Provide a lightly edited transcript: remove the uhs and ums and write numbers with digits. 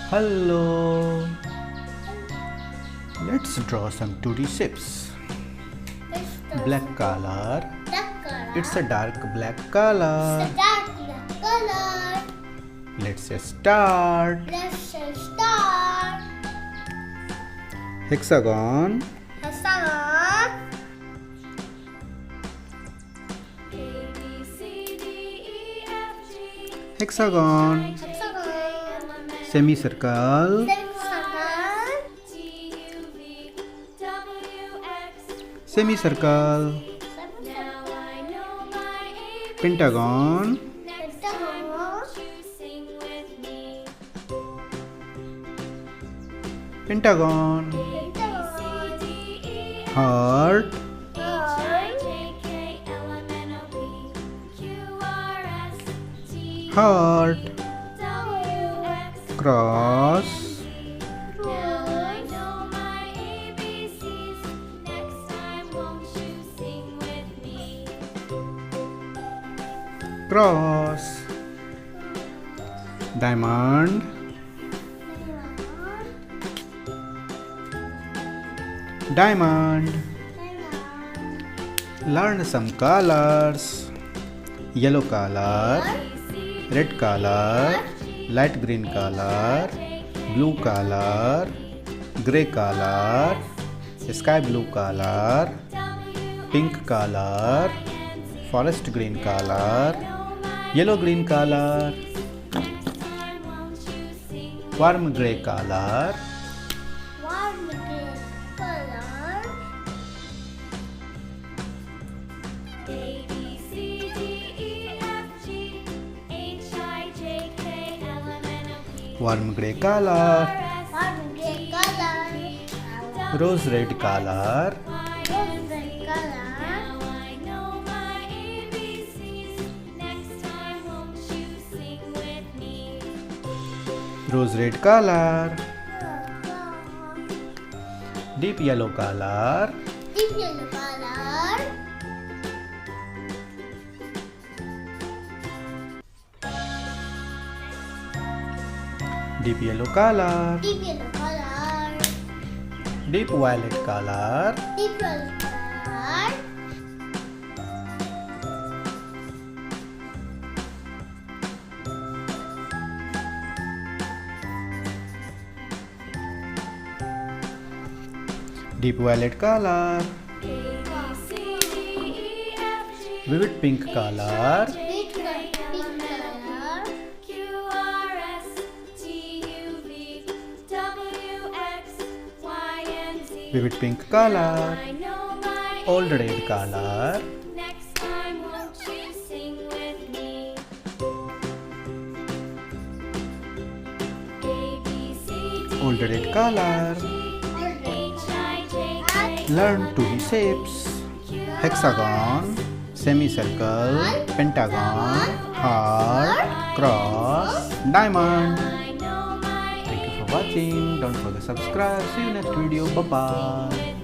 Hello. Let's draw some 2D shapes. Black color. It's a dark black color. Let's start. Hexagon. Hexagon. Semicircle. Semicircle. Pentagon. Pentagon. Heart. Heart. Cross. Cross. Diamond. Diamond. Learn some colors. Yellow color, red color, light green color, blue color, gray color, sky blue color, pink color, forest green color, yellow green color, warm gray color, warm gray color, rose red color, rose red color, deep yellow color, deep yellow color, deep violet color, deep violet color, vivid pink color, vivid pink color, old red color, old red color. Learn 2D shapes. Hexagon, semicircle, pentagon, heart, cross, diamond. Thank you for watching. Don't forget to subscribe. See you next video. Bye bye.